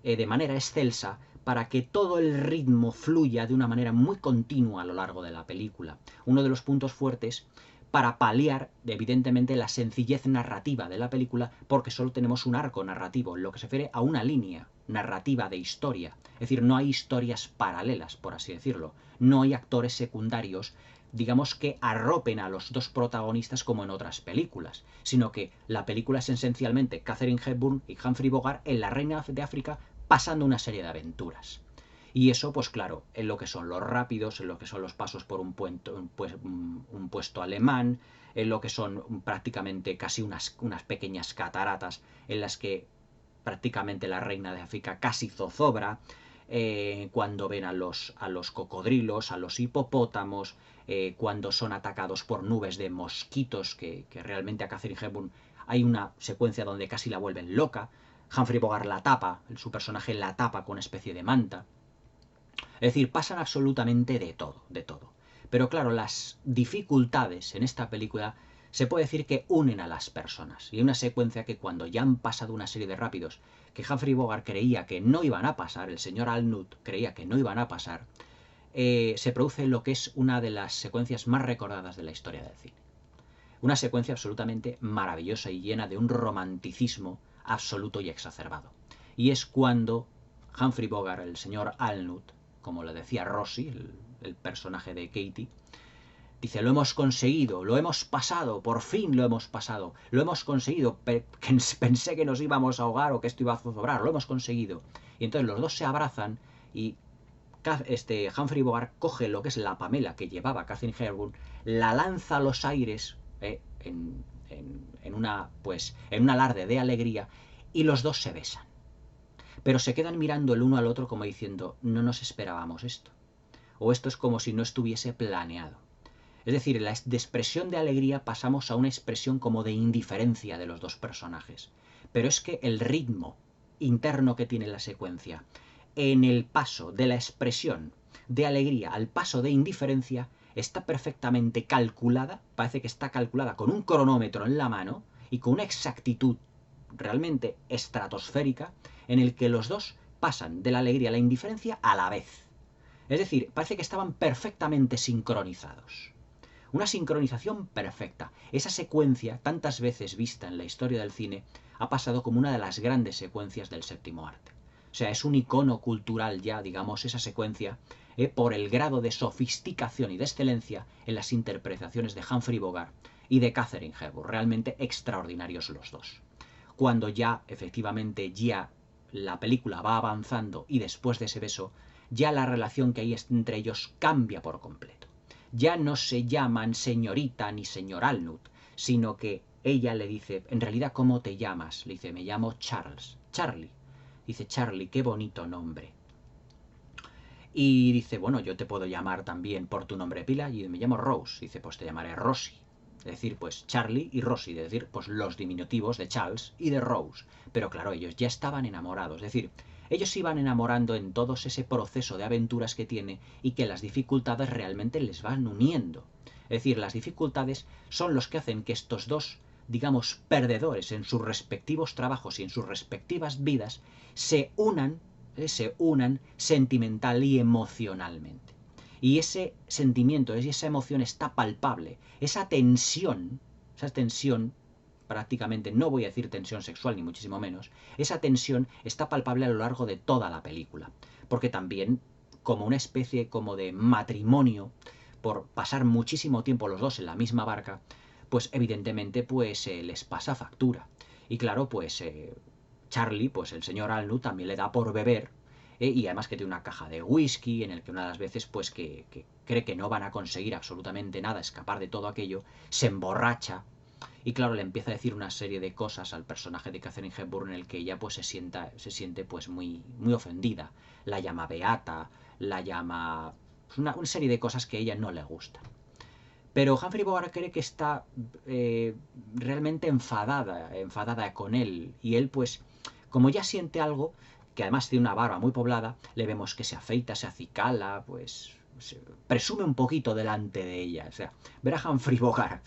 de manera excelsa para que todo el ritmo fluya de una manera muy continua a lo largo de la película. Uno de los puntos fuertes para paliar, evidentemente, la sencillez narrativa de la película, porque solo tenemos un arco narrativo, en lo que se refiere a una línea narrativa de historia. Es decir, no hay historias paralelas, por así decirlo. No hay actores secundarios, digamos, que arropen a los dos protagonistas como en otras películas, sino que la película es esencialmente Katharine Hepburn y Humphrey Bogart en La Reina de África pasando una serie de aventuras. Y eso, pues claro, en lo que son los rápidos, en lo que son los pasos por un puesto alemán, en lo que son prácticamente casi unas pequeñas cataratas en las que prácticamente la Reina de África casi zozobra, cuando ven a los cocodrilos, a los hipopótamos, cuando son atacados por nubes de mosquitos, que realmente a Katharine Hepburn hay una secuencia donde casi la vuelven loca. Humphrey Bogart la tapa, su personaje la tapa con una especie de manta. Es decir, pasan absolutamente de todo, de todo. Pero claro, las dificultades en esta película se puede decir que unen a las personas. Y hay una secuencia que cuando ya han pasado una serie de rápidos que Humphrey Bogart creía que no iban a pasar, el señor Alnut creía que no iban a pasar, se produce lo que es una de las secuencias más recordadas de la historia del cine. Una secuencia absolutamente maravillosa y llena de un romanticismo absoluto y exacerbado. Y es cuando Humphrey Bogart, el señor Alnut, como le decía Rosie, el personaje de Katie, dice, lo hemos conseguido, lo hemos pasado, por fin lo hemos pasado, lo hemos conseguido, pensé que nos íbamos a ahogar o que esto iba a zozobrar, lo hemos conseguido. Y entonces los dos se abrazan y Humphrey Bogart coge lo que es la pamela que llevaba Katharine Hepburn, la lanza a los aires en un alarde de alegría y los dos se besan. Pero se quedan mirando el uno al otro como diciendo, no nos esperábamos esto. o esto es como si no estuviese planeado. Es decir, de expresión de alegría pasamos a una expresión como de indiferencia de los dos personajes. Pero es que el ritmo interno que tiene la secuencia, en el paso de la expresión de alegría al paso de indiferencia, está perfectamente calculada, parece que está calculada con un cronómetro en la mano y con una exactitud realmente estratosférica, en el que los dos pasan de la alegría a la indiferencia a la vez. Es decir, parece que estaban perfectamente sincronizados. Una sincronización perfecta. Esa secuencia, tantas veces vista en la historia del cine, ha pasado como una de las grandes secuencias del séptimo arte. O sea, es un icono cultural ya, digamos, esa secuencia, por el grado de sofisticación y de excelencia en las interpretaciones de Humphrey Bogart y de Katharine Hepburn. Realmente extraordinarios los dos. Cuando ya, efectivamente, ya la película va avanzando y después de ese beso, ya la relación que hay entre ellos cambia por completo. Ya no se llaman señorita ni señor Alnut, sino que ella le dice, en realidad, ¿cómo te llamas? Le dice, me llamo Charles. Charlie. Dice, Charlie, qué bonito nombre. Y dice, bueno, yo te puedo llamar también por tu nombre pila, y me llamo Rose. Dice, pues te llamaré Rosie. Es decir, pues Charlie y Rosie, es decir, pues los diminutivos de Charles y de Rose. Pero claro, ellos ya estaban enamorados, es decir, ellos se iban enamorando en todo ese proceso de aventuras que tiene y que las dificultades realmente les van uniendo. Es decir, las dificultades son los que hacen que estos dos, digamos, perdedores en sus respectivos trabajos y en sus respectivas vidas, se unan sentimental y emocionalmente. Y ese sentimiento, esa emoción está palpable. Esa tensión, prácticamente, no voy a decir tensión sexual ni muchísimo menos, esa tensión está palpable a lo largo de toda la película. Porque también, como una especie como de matrimonio, por pasar muchísimo tiempo los dos en la misma barca, pues evidentemente pues les pasa factura. Y claro, pues Charlie, pues el señor Alnut también le da por beber, y además que tiene una caja de whisky en el que una de las veces pues que cree que no van a conseguir absolutamente nada, escapar de todo aquello, se emborracha y claro, le empieza a decir una serie de cosas al personaje de Katharine Hepburn en el que ella pues se siente pues muy ofendida. La llama beata, la llama una serie de cosas que a ella no le gustan. Pero Humphrey Bogart cree que está realmente enfadada con él. Y él, pues, como ya siente algo, que además tiene una barba muy poblada, le vemos que se afeita, se acicala, pues, presume un poquito delante de ella. O sea, ver a Humphrey Bogart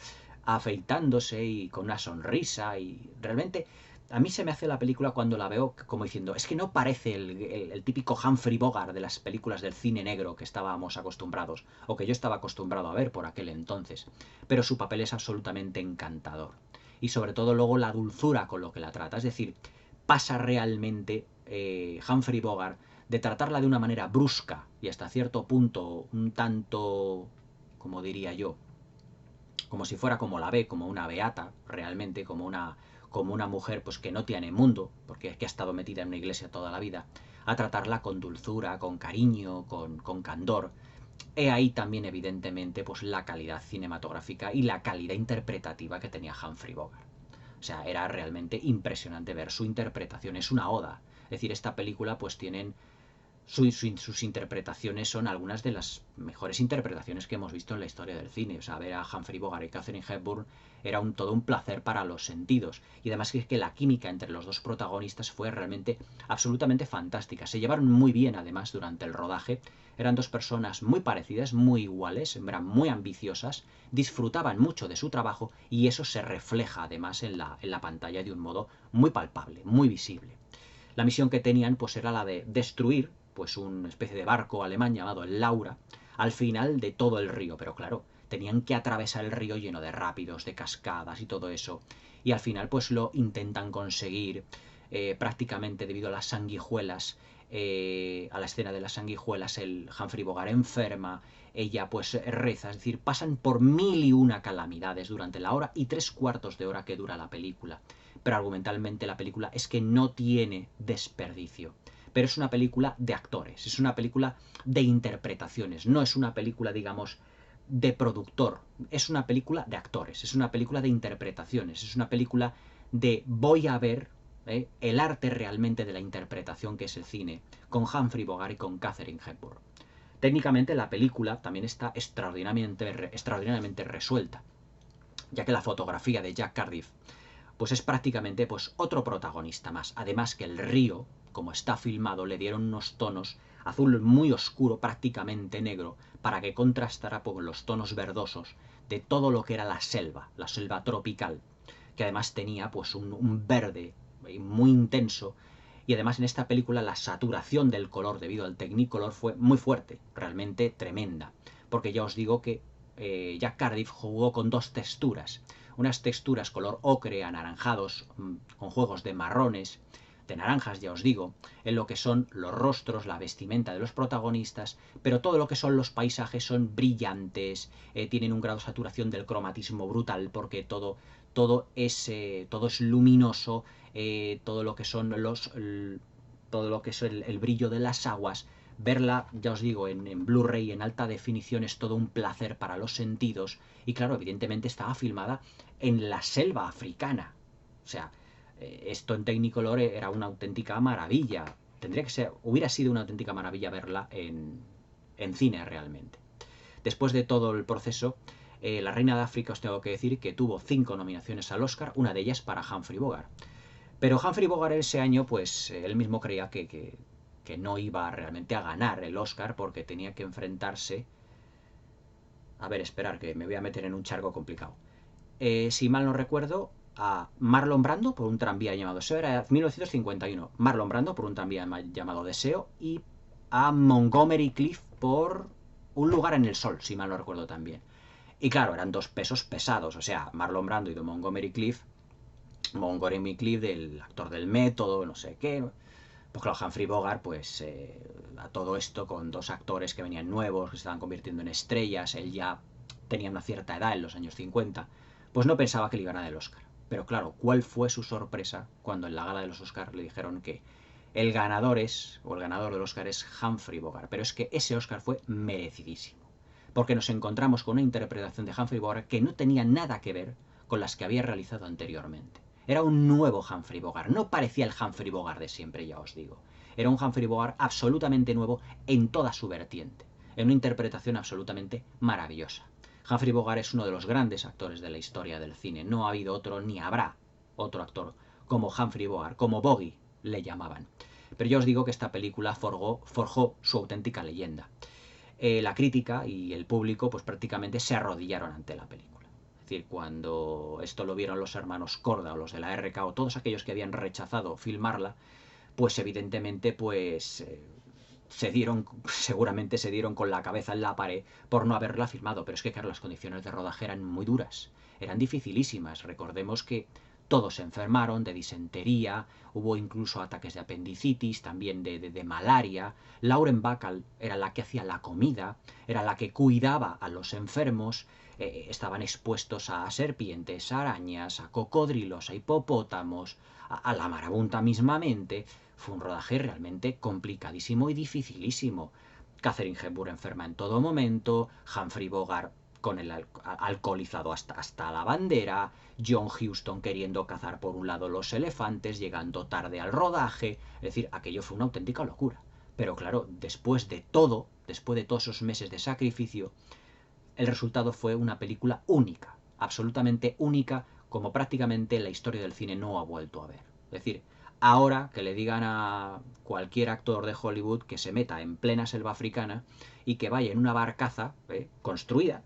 afeitándose y con una sonrisa y realmente a mí se me hace la película cuando la veo como diciendo, es que no parece el típico Humphrey Bogart de las películas del cine negro que estábamos acostumbrados, o que yo estaba acostumbrado a ver por aquel entonces, pero su papel es absolutamente encantador. Y sobre todo luego la dulzura con lo que la trata, es decir, pasa realmente Humphrey Bogart de tratarla de una manera brusca y hasta cierto punto un tanto, como diría yo, como si fuera como la ve, como una beata, realmente, como una mujer pues que no tiene mundo, porque es que ha estado metida en una iglesia toda la vida, a tratarla con dulzura, con cariño, con candor. He ahí también, evidentemente, pues la calidad cinematográfica y la calidad interpretativa que tenía Humphrey Bogart. O sea, era realmente impresionante ver su interpretación, es una oda. Es decir, esta película pues tienen sus interpretaciones son algunas de las mejores interpretaciones que hemos visto en la historia del cine. O sea, ver a Humphrey Bogart y Katharine Hepburn era todo un placer para los sentidos. Y además es que la química entre los dos protagonistas fue realmente absolutamente fantástica. Se llevaron muy bien además durante el rodaje. Eran dos personas muy parecidas, muy iguales, eran muy ambiciosas, disfrutaban mucho de su trabajo y eso se refleja además en la pantalla de un modo muy palpable, muy visible. La misión que tenían pues era la de destruir pues una especie de barco alemán llamado el Laura al final de todo el río, pero claro, tenían que atravesar el río lleno de rápidos, de cascadas y todo eso, y al final pues lo intentan conseguir prácticamente debido a las sanguijuelas, a la escena de las sanguijuelas, el Humphrey Bogart enferma, ella pues reza, es decir, pasan por 1001 calamidades durante la hora y 3/4 de hora que dura la película. Pero argumentalmente la película es que no tiene desperdicio. Pero es una película de actores, es una película de interpretaciones, no es una película, digamos, de productor, es una película de actores, es una película de interpretaciones, es una película de voy a ver el arte realmente de la interpretación que es el cine, con Humphrey Bogart y con Katharine Hepburn. Técnicamente la película también está extraordinariamente resuelta, ya que la fotografía de Jack Cardiff pues es prácticamente pues otro protagonista más. Además que el río, como está filmado, le dieron unos tonos azul muy oscuro, prácticamente negro, para que contrastara con los tonos verdosos de todo lo que era la selva tropical, que además tenía pues un verde muy intenso. Y además en esta película la saturación del color debido al Technicolor fue muy fuerte, realmente tremenda, porque ya os digo que Jack Cardiff jugó con dos texturas, unas texturas color ocre, anaranjados, con juegos de marrones, de naranjas, ya os digo, en lo que son los rostros, la vestimenta de los protagonistas, pero todo lo que son los paisajes son brillantes, tienen un grado de saturación del cromatismo brutal, porque todo es luminoso, todo lo que son todo lo que es el brillo de las aguas. Verla, ya os digo, en Blu-ray en alta definición es todo un placer para los sentidos. Y claro, evidentemente estaba filmada en la selva africana. O sea, esto en Technicolor era una auténtica maravilla. Hubiera sido una auténtica maravilla verla en cine realmente. Después de todo el proceso, La Reina de África os tengo que decir que tuvo 5 nominaciones al Oscar, una de ellas para Humphrey Bogart. Pero Humphrey Bogart ese año, pues él mismo creía que no iba realmente a ganar el Oscar porque tenía que enfrentarse... A ver, esperar, que me voy a meter en un charco complicado. Si mal no recuerdo, a Marlon Brando por un tranvía llamado Deseo, era 1951. Marlon Brando por un tranvía llamado Deseo, y a Montgomery Clift por Un lugar en el sol, si mal no recuerdo también. Y claro, eran dos pesos pesados, o sea, Marlon Brando y de Montgomery Clift, del actor del método, no sé qué. Pues claro, Humphrey Bogart, pues a todo esto con dos actores que venían nuevos, que se estaban convirtiendo en estrellas, él ya tenía una cierta edad en los años 50, pues no pensaba que le iban a dar el Oscar. Pero claro, ¿cuál fue su sorpresa cuando en la gala de los Oscars le dijeron que el ganador del Oscar es Humphrey Bogart? Pero es que ese Oscar fue merecidísimo, porque nos encontramos con una interpretación de Humphrey Bogart que no tenía nada que ver con las que había realizado anteriormente. Era un nuevo Humphrey Bogart, no parecía el Humphrey Bogart de siempre, ya os digo. Era un Humphrey Bogart absolutamente nuevo en toda su vertiente, en una interpretación absolutamente maravillosa. Humphrey Bogart es uno de los grandes actores de la historia del cine. No ha habido otro, ni habrá otro actor como Humphrey Bogart, como Bogey le llamaban. Pero ya os digo que esta película forjó su auténtica leyenda. La crítica y el público pues prácticamente se arrodillaron ante la película. Es decir, cuando esto lo vieron los hermanos Korda o los de la RK o todos aquellos que habían rechazado filmarla, pues evidentemente seguramente se dieron con la cabeza en la pared por no haberla filmado. Pero es que claro, las condiciones de rodaje eran muy duras, eran dificilísimas. Recordemos que todos se enfermaron de disentería, hubo incluso ataques de apendicitis, también de malaria. Lauren Bacall era la que hacía la comida, era la que cuidaba a los enfermos. Estaban expuestos a serpientes, a arañas, a cocodrilos, a hipopótamos, a la marabunta mismamente. Fue un rodaje realmente complicadísimo y dificilísimo. Katharine Hepburn enferma en todo momento, Humphrey Bogart con el alcoholizado hasta la bandera, John Huston queriendo cazar por un lado los elefantes, llegando tarde al rodaje. Es decir, aquello fue una auténtica locura. Pero claro, después de todos esos meses de sacrificio, el resultado fue una película única, absolutamente única, como prácticamente la historia del cine no ha vuelto a ver. Es decir, ahora que le digan a cualquier actor de Hollywood que se meta en plena selva africana y que vaya en una barcaza construida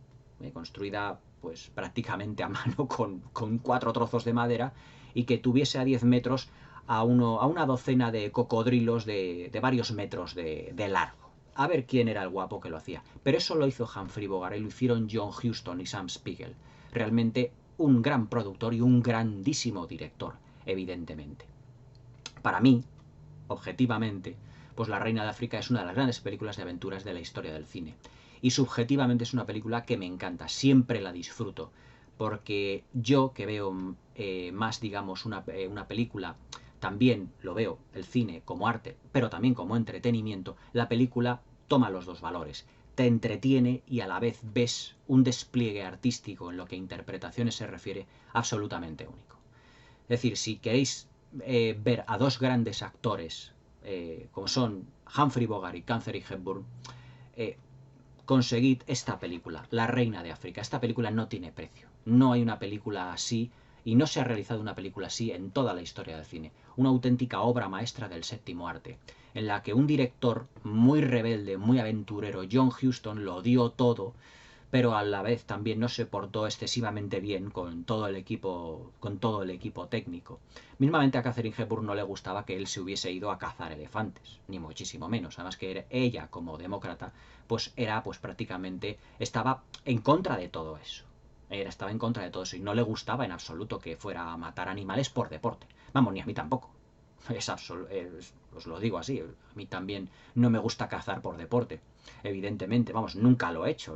pues prácticamente a mano con 4 trozos de madera, y que tuviese a 10 metros a una docena de cocodrilos de varios metros de largo. A ver quién era el guapo que lo hacía. Pero eso lo hizo Humphrey Bogart y lo hicieron John Huston y Sam Spiegel. Realmente un gran productor y un grandísimo director, evidentemente. Para mí, objetivamente, pues La Reina de África es una de las grandes películas de aventuras de la historia del cine. Y subjetivamente es una película que me encanta, siempre la disfruto. Porque yo, que veo más, digamos, una película, también lo veo, el cine, como arte, pero también como entretenimiento, la película toma los dos valores. Te entretiene y a la vez ves un despliegue artístico en lo que a interpretaciones se refiere absolutamente único. Es decir, si queréis ver a dos grandes actores como son Humphrey Bogart y Katharine Hepburn, conseguid esta película, La Reina de África. Esta película no tiene precio. No hay una película así y no se ha realizado una película así en toda la historia del cine. Una auténtica obra maestra del séptimo arte, en la que un director muy rebelde, muy aventurero, John Huston, lo dio todo, pero a la vez también no se portó excesivamente bien con todo el equipo técnico. Mismamente a Katharine Hepburn no le gustaba que él se hubiese ido a cazar elefantes, ni muchísimo menos. Además que ella, como demócrata, pues era pues prácticamente, estaba en contra de todo eso. Estaba en contra de todo eso y no le gustaba en absoluto que fuera a matar animales por deporte. Vamos, ni a mí tampoco. Os lo digo así, a mí también no me gusta cazar por deporte. Evidentemente, vamos, nunca lo he hecho,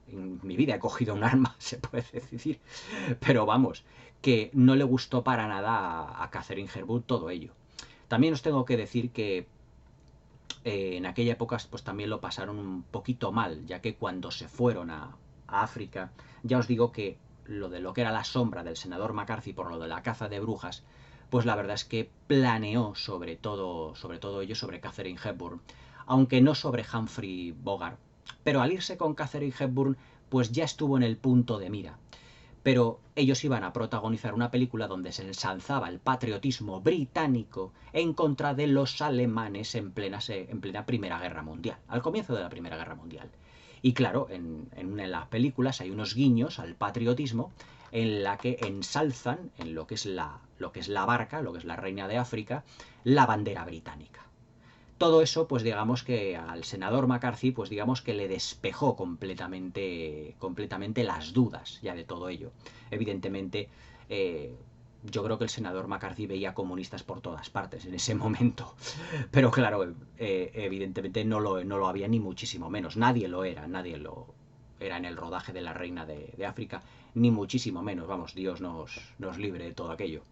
en mi vida he cogido un arma, se puede decir. Pero vamos, que no le gustó para nada a Katharine Hepburn todo ello. También os tengo que decir que en aquella época pues también lo pasaron un poquito mal, ya que cuando se fueron a África, ya os digo que lo que era la sombra del senador McCarthy por lo de la caza de brujas, pues la verdad es que planeó sobre todo ello sobre Katharine Hepburn, aunque no sobre Humphrey Bogart. Pero al irse con Katharine Hepburn, pues ya estuvo en el punto de mira. Pero ellos iban a protagonizar una película donde se ensalzaba el patriotismo británico en contra de los alemanes en plena Primera Guerra Mundial, al comienzo de la Primera Guerra Mundial. Y claro, en las películas hay unos guiños al patriotismo en la que ensalzan en lo que es la barca, lo que es la Reina de África, la bandera británica. Todo eso, pues digamos que al senador McCarthy, pues digamos que le despejó completamente las dudas ya de todo ello. Evidentemente, yo creo que el senador McCarthy veía comunistas por todas partes en ese momento. Pero claro, evidentemente no lo había ni muchísimo menos. Nadie lo era en el rodaje de La Reina de África, ni muchísimo menos. Vamos, Dios nos libre de todo aquello.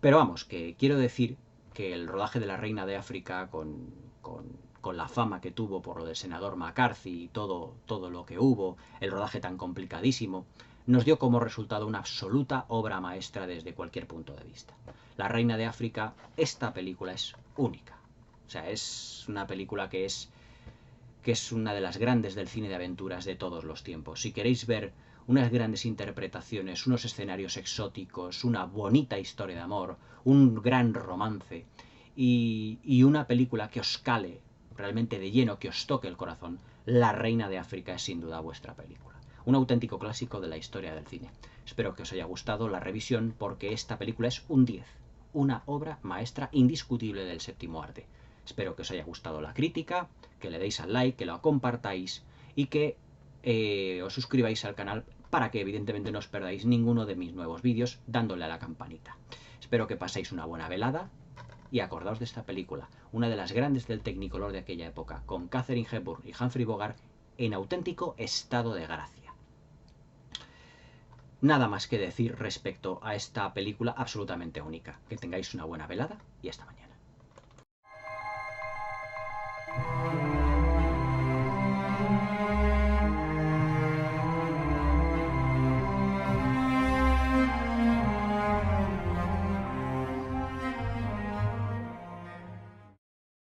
Pero vamos, que quiero decir que el rodaje de La Reina de África, con la fama que tuvo por lo del senador McCarthy y todo lo que hubo, el rodaje tan complicadísimo, nos dio como resultado una absoluta obra maestra desde cualquier punto de vista. La Reina de África, esta película es única. O sea, es una película que es una de las grandes del cine de aventuras de todos los tiempos. Si queréis ver unas grandes interpretaciones, unos escenarios exóticos, una bonita historia de amor, un gran romance y una película que os cale realmente de lleno, que os toque el corazón, La Reina de África es sin duda vuestra película. Un auténtico clásico de la historia del cine. Espero que os haya gustado la revisión porque esta película es un 10, una obra maestra indiscutible del séptimo arte. Espero que os haya gustado la crítica, que le deis al like, que lo compartáis y que os suscribáis al canal para que evidentemente no os perdáis ninguno de mis nuevos vídeos dándole a la campanita. Espero que paséis una buena velada y acordaos de esta película, una de las grandes del Technicolor de aquella época, con Katharine Hepburn y Humphrey Bogart en auténtico estado de gracia. Nada más que decir respecto a esta película absolutamente única. Que tengáis una buena velada y hasta mañana.